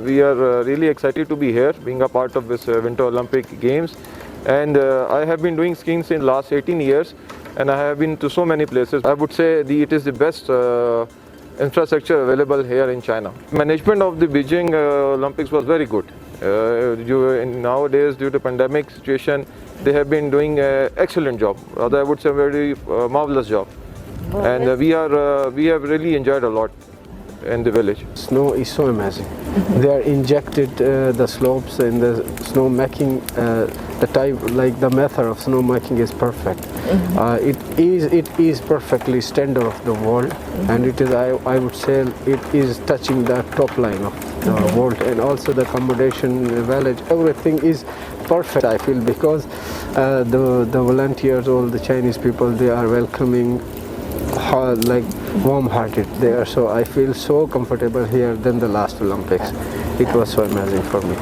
We are really excited to be here, being a part of this Winter Olympic Games. And I have been doing skiing since last 18 years, and I have been to so many places. I would say it is the best infrastructure available here in China. Management of the Beijing Olympics was very good. Nowadays, due to pandemic situation, they have been doing an excellent job. I would say a very marvelous job. And we have really enjoyed a lot in the village. Snow is so amazing. They are injected the slopes and the snow making, the type, like the method of snow making is perfect. It is perfectly standard of the world, and it is I would say it is touching the top line of the world, and also the accommodation, village, everything is perfect. I feel because the volunteers, all the Chinese people, they are welcoming, like warm-hearted there, so I feel so comfortable here than the last Olympics. It was so amazing for me.